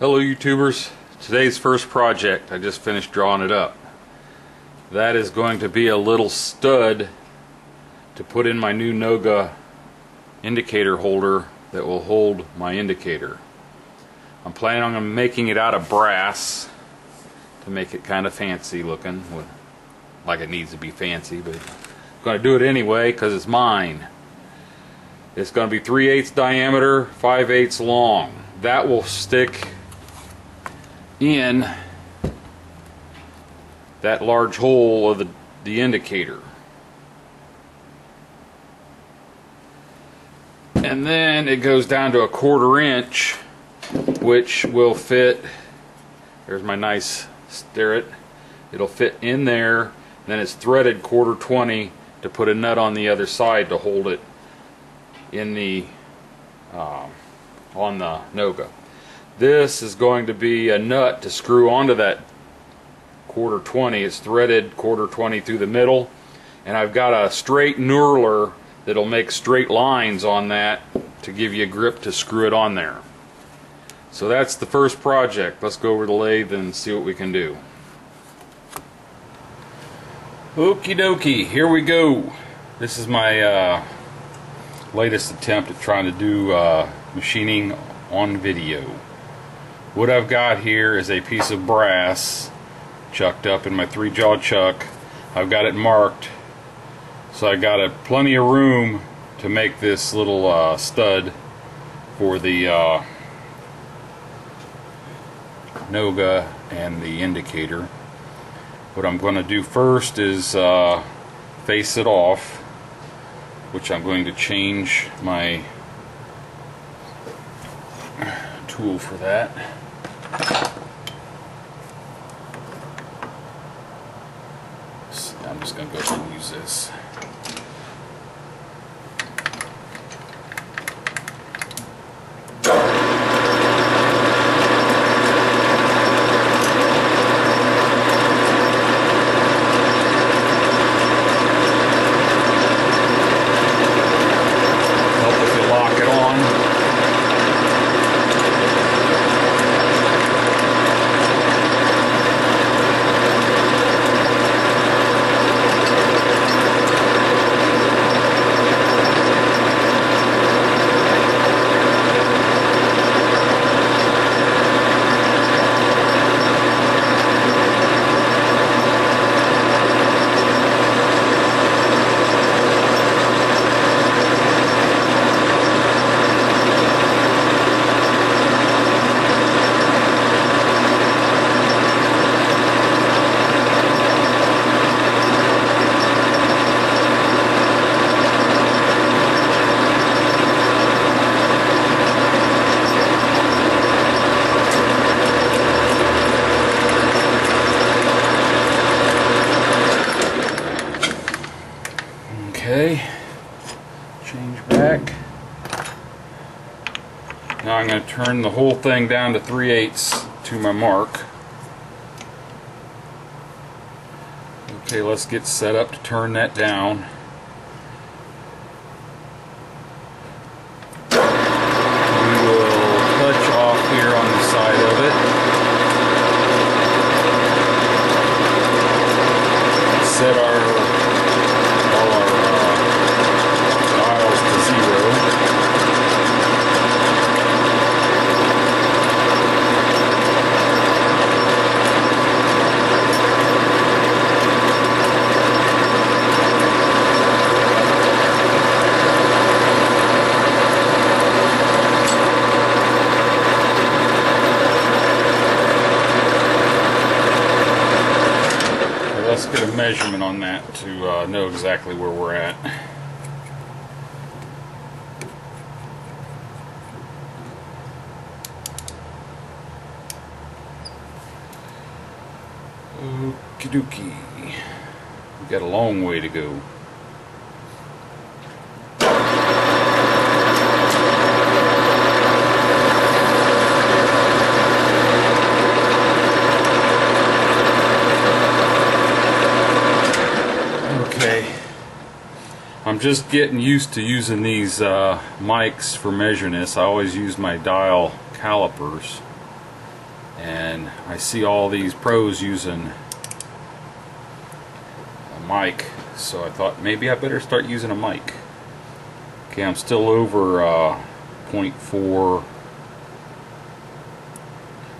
Hello YouTubers, today's first project, I just finished drawing it up. That is going to be a little stud to put in my new Noga indicator holder that will hold my indicator. I'm planning on making it out of brass to make it kind of fancy looking, like it needs to be fancy, but I'm going to do it anyway because it's mine. It's going to be 3/8 diameter, 5/8 long. That will stick in that large hole of the indicator. And then it goes down to a 1/4 inch, which will fit, there's my nice sterret, it'll fit in there. Then it's threaded 1/4 20 to put a nut on the other side to hold it in the on the Noga. This is going to be a nut to screw onto that 1/4 20. It's threaded 1/4 20 through the middle, and I've got a straight knurler that'll make straight lines on that to give you a grip to screw it on there. So that's the first project. Let's go over the lathe and see what we can do. Okie dokie, here we go. This is my latest attempt at trying to do machining on video. What I've got here is a piece of brass chucked up in my 3-jaw chuck. I've got it marked, so I got plenty of room to make this little stud for the Noga and the indicator. What I'm going to do first is face it off, which I'm going to change my tool for that. So I'm just going to go ahead and use this. Okay, change back. Now I'm going to turn the whole thing down to 3/8 to my mark. Okay, let's get set up to turn that down. We will touch off here on the side of it. Set our dials to 0. Let's get a measurement on that to know exactly where we're at. Okie dokie. We got a long way to go. I'm just getting used to using these mics for measuring this. I always use my dial calipers. and I see all these pros using a mic, so I thought maybe I better start using a mic. Okay, I'm still over 0.4,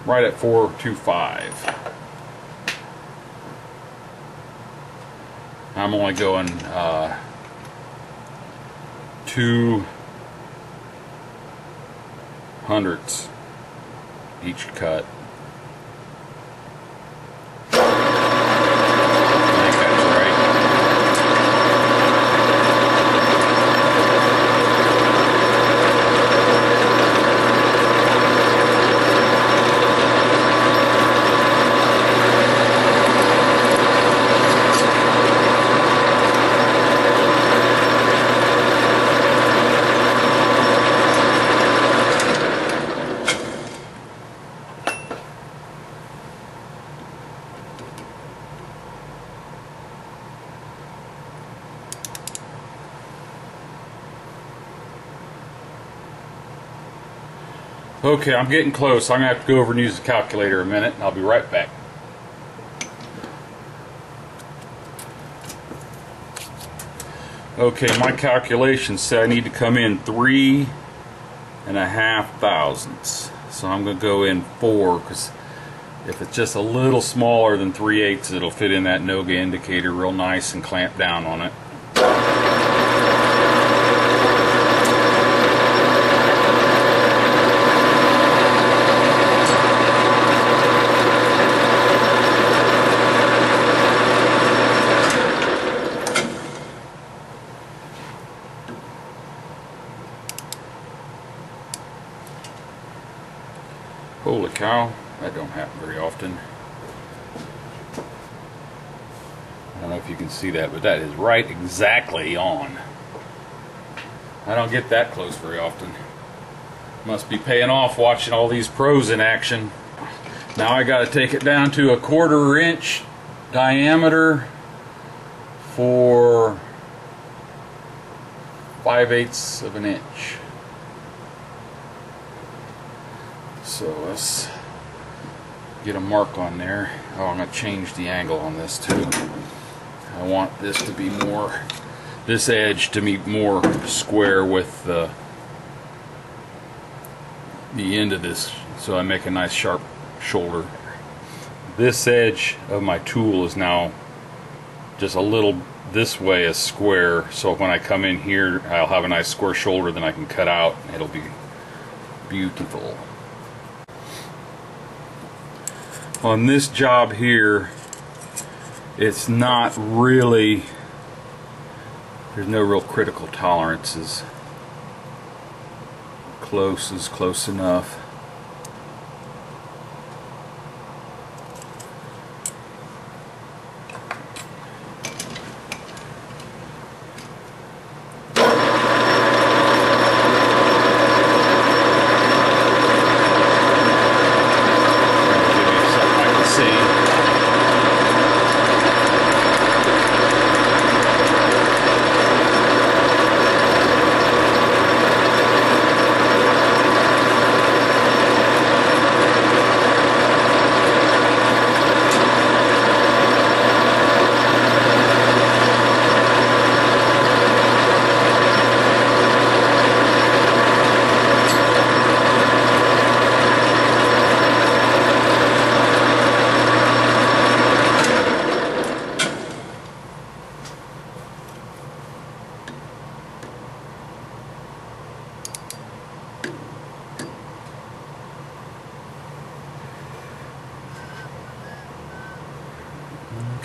right at 425. I'm only going 2/100ths each cut. Okay, I'm getting close. I'm going to have to go over and use the calculator a minute, and I'll be right back. Okay, my calculations say I need to come in 3.5 thousandths. So I'm going to go in 4, because if it's just a little smaller than 3/8, it'll fit in that Noga indicator real nice and clamp down on it. Holy cow, that don't happen very often. I don't know if you can see that, but that is right exactly on. I don't get that close very often. Must be paying off watching all these pros in action. Now I got to take it down to 1/4 inch diameter for 5/8 of an inch. So let's get a mark on there. Oh, I'm going to change the angle on this too. I want this to be more, this edge to be more square with the end of this, so I make a nice sharp shoulder. This edge of my tool is now just a little this way is square, so when I come in here I'll have a nice square shoulder that I can cut out. It'll be beautiful. On this job here, it's not really, there's no real critical tolerances. Close is close enough.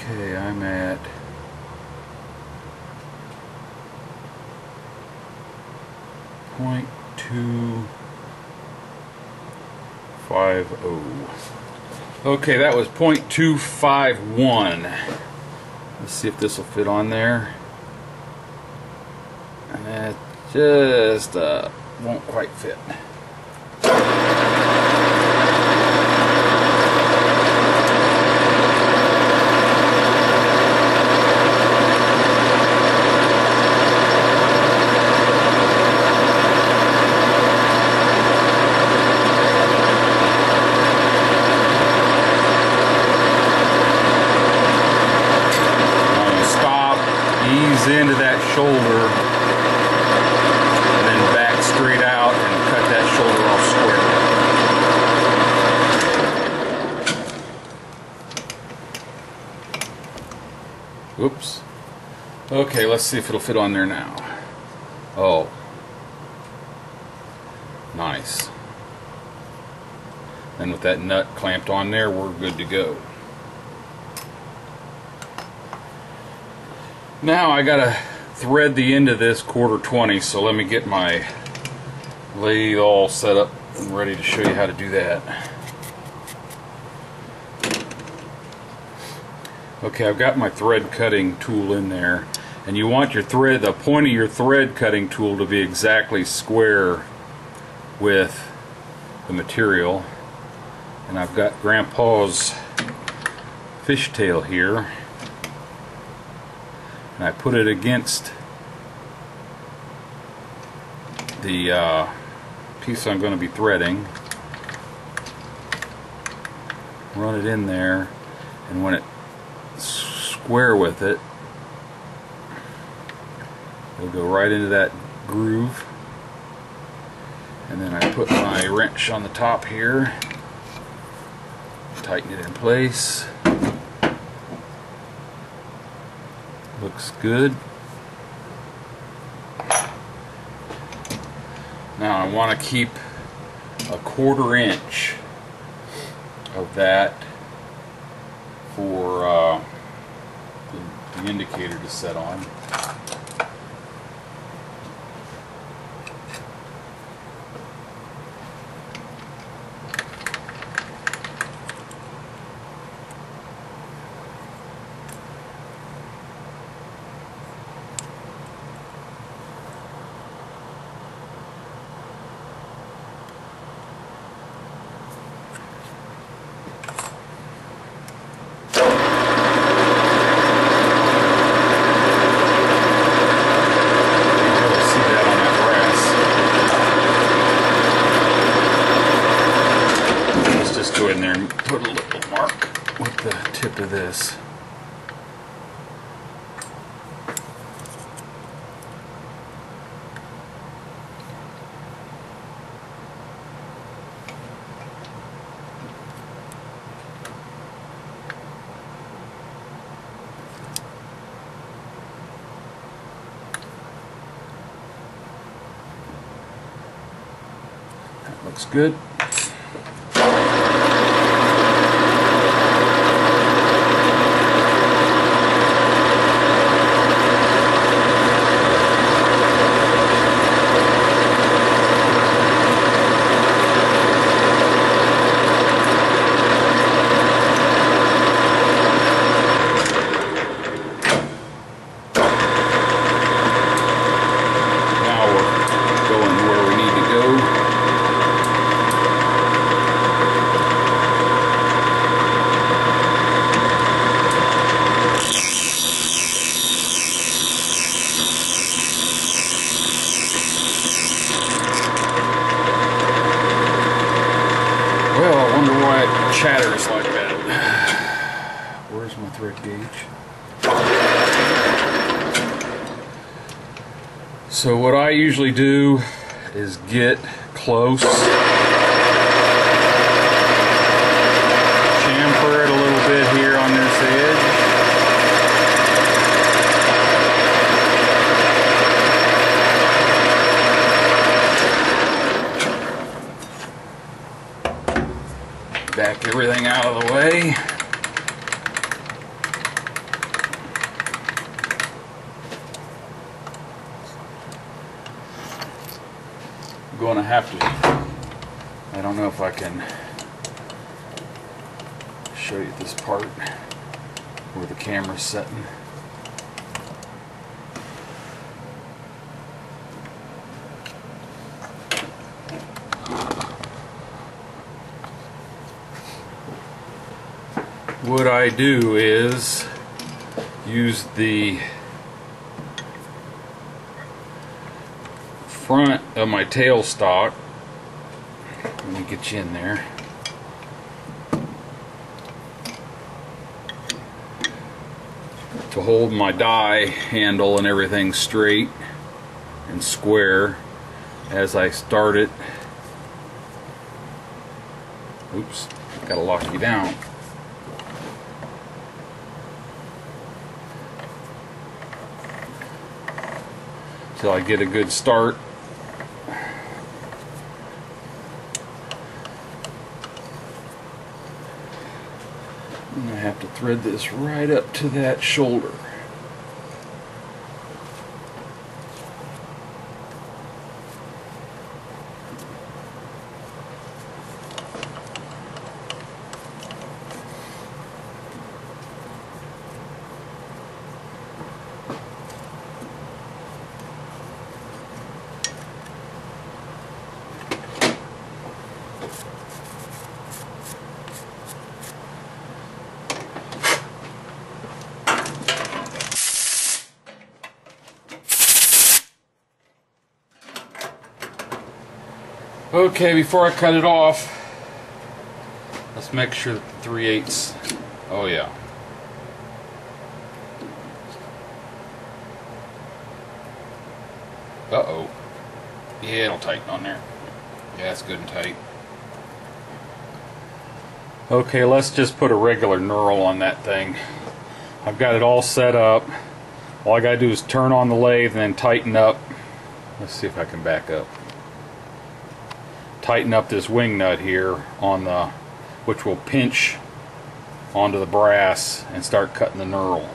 Okay, I'm at .250. Okay, that was 0.251. Let's see if this will fit on there. And that just won't quite fit. shoulder and then back straight out and cut that shoulder off square. Whoops. Okay, let's see if it'll fit on there now. Oh. Nice. And with that nut clamped on there, we're good to go. Now I gotta thread the end of this 1/4 so let me get my lathe all set up and ready to show you how to do that. Okay, I've got my thread cutting tool in there, and you want your thread, the point of your thread cutting tool to be exactly square with the material. And I've got Grandpa's fishtail here, and I put it against the piece I'm going to be threading, run it in there, and when it's square with it, it'll go right into that groove. And then I put my wrench on the top here, tighten it in place. Looks good. Now I want to keep a 1/4 inch of that for the indicator to set on. Go in there and put a little mark with the tip of this. That looks good. Well, I wonder why it chatters like that. Where's my thread gauge? So what I usually do is get close, chamfer it a little bit here on this edge. Back everything out of the way. I'm going to have to, I don't know if I can show you this part where the camera's setting. What I do is use the front of my tailstock. Let me get you in there. to hold my die handle and everything straight and square as I start it. Oops, gotta lock you down. Till I get a good start. And I have to thread this right up to that shoulder. Okay, before I cut it off, let's make sure that the 3/8. Oh yeah. Uh-oh. Yeah, it'll tighten on there. Yeah, it's good and tight. Okay, let's just put a regular knurl on that thing. I've got it all set up. All I gotta do is turn on the lathe and then tighten up. Let's see if I can back up. Tighten up this wing nut here on the, which will pinch onto the brass and start cutting the knurl.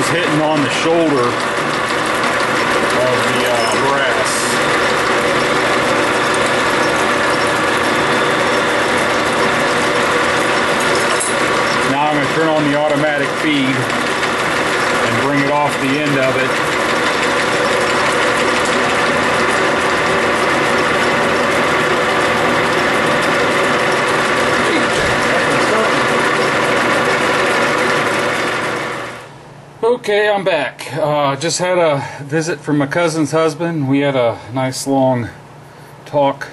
Hitting on the shoulder of the brass. Now I'm going to turn on the automatic feed and bring it off the end of it. Okay, I'm back. Just had a visit from my cousin's husband. We had a nice long talk.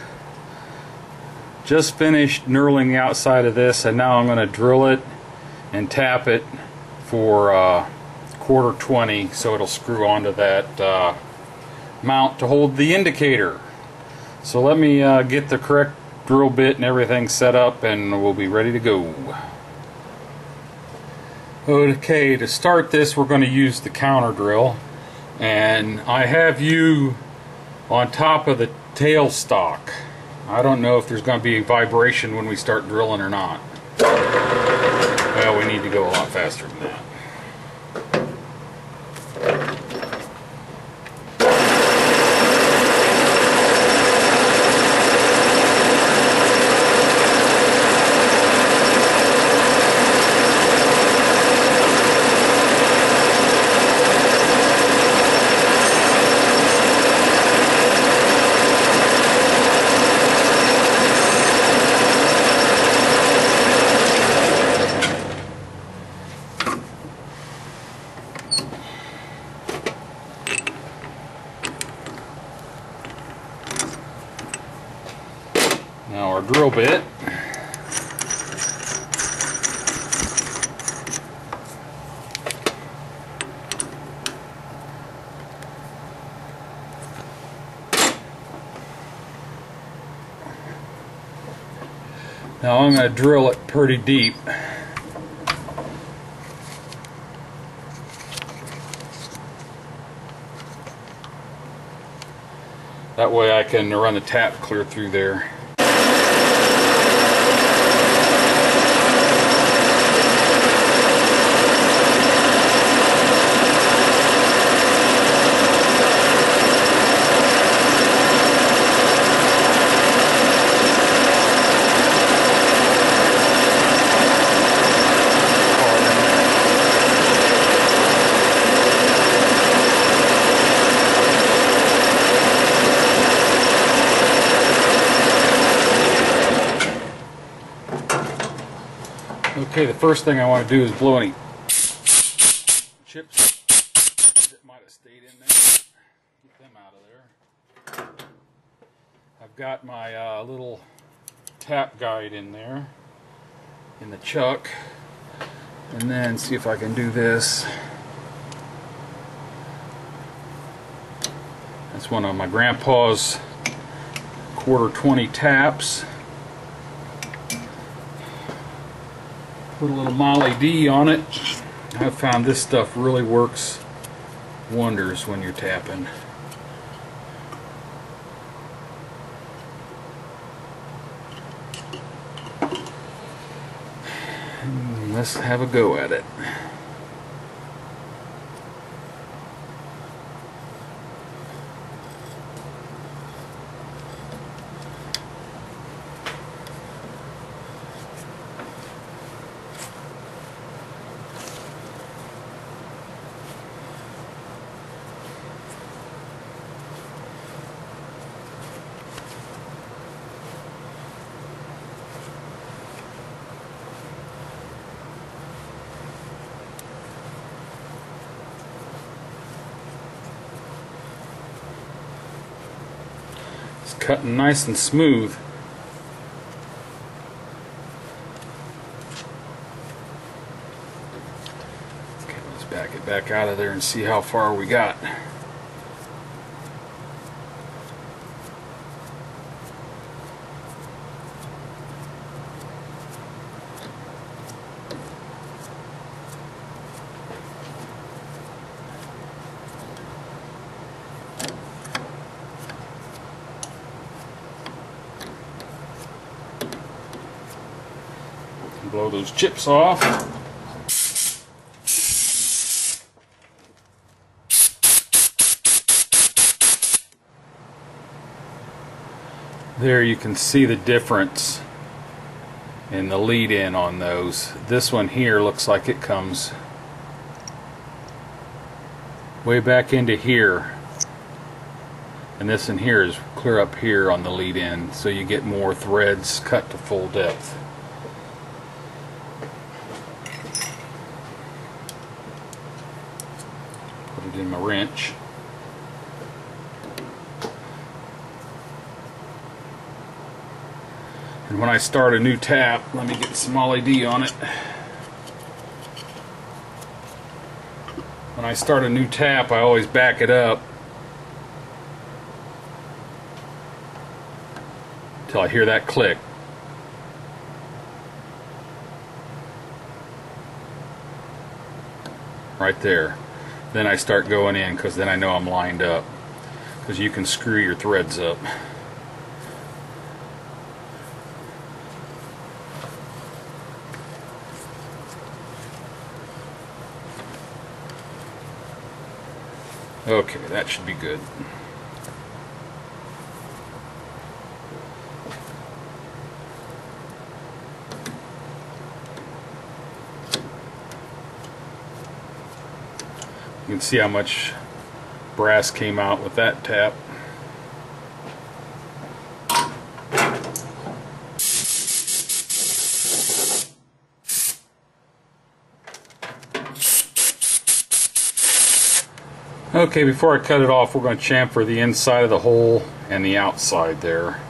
Just finished knurling the outside of this, and now I'm going to drill it and tap it for 1/4 so it'll screw onto that mount to hold the indicator. So let me get the correct drill bit and everything set up, and we'll be ready to go. Okay, to start this we're going to use the counter drill, and I have you on top of the tailstock. I don't know if there's going to be vibration when we start drilling or not. Well, we need to go a lot faster than that. Now our drill bit. Now I'm going to drill it pretty deep. That way I can run the tap clear through there. Okay, the first thing I want to do is blow any chips that might have stayed in there. Get them out of there. I've got my little tap guide in there, in the chuck. And then see if I can do this. That's one of my grandpa's quarter 20 taps. Put a little Molly D on it. I've found this stuff really works wonders when you're tapping. And let's have a go at it. It's cutting nice and smooth. Okay, let's back it back out of there and see how far we got. Blow those chips off. There you can see the difference in the lead in on those. This one here looks like it comes way back into here, and this in here is clear up here on the lead in, so you get more threads cut to full depth. In my wrench. And when I start a new tap, let me get some Molly D on it. When I start a new tap, I always back it up until I hear that click. Right there. Then I start going in, because then I know I'm lined up, because you can screw your threads up. Okay, that should be good. You can see how much brass came out with that tap. Okay, before I cut it off, we're going to chamfer the inside of the hole and the outside there.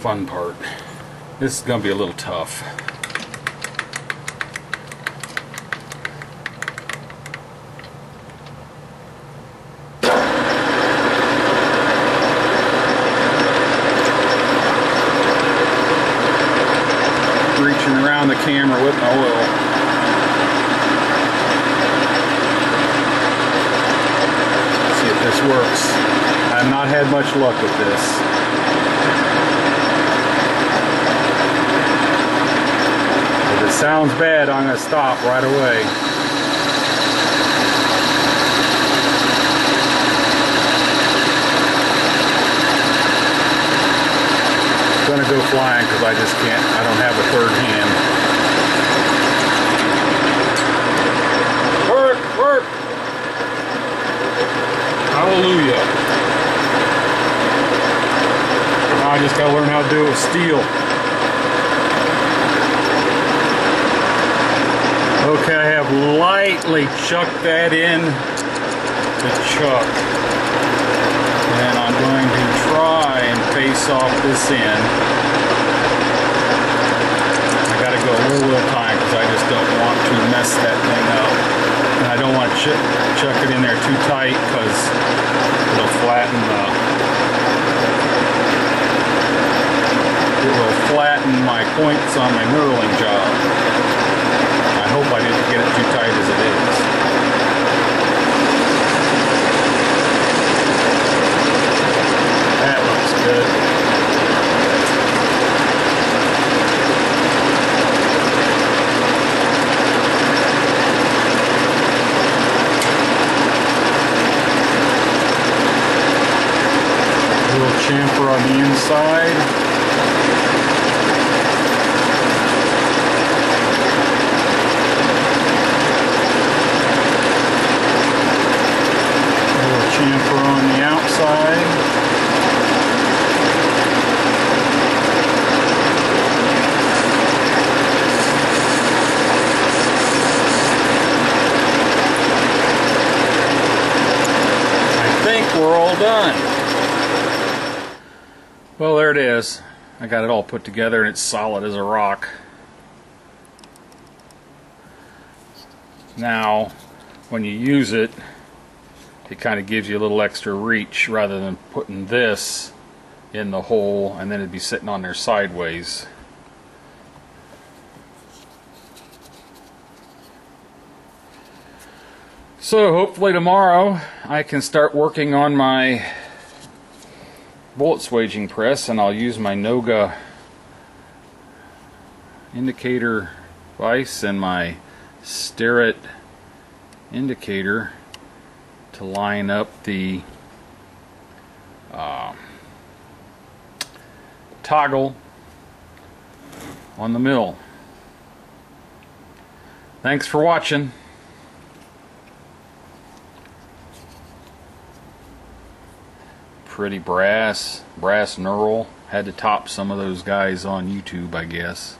Fun part. This is going to be a little tough. reaching around the camera with my oil. Let's see if this works. I have not had much luck with this. If it sounds bad, I'm going to stop right away. Gonna go flying because I just can't, I don't have a third hand. Work, work! Hallelujah. Now I just gotta learn how to do it with steel. Okay, I have lightly chucked that in the chuck. And I'm going to try and face off this end. I gotta go a little bit of time because I just don't want to mess that thing up. And I don't want to chuck it in there too tight because it'll flatten my points on my knurling job. I hope I didn't get it too tight as it is. That looks good. A little chamfer on the inside. A little chamfer on the outside. We're all done. Well, there it is. I got it all put together and it's solid as a rock. Now, when you use it, it kind of gives you a little extra reach rather than putting this in the hole and then it'd be sitting on there sideways. So hopefully tomorrow I can start working on my bullet swaging press and I'll use my Noga indicator vise and my Starrett indicator to line up the toggle on the mill. Thanks for watching. Pretty brass knurl. Had to top some of those guys on YouTube, I guess.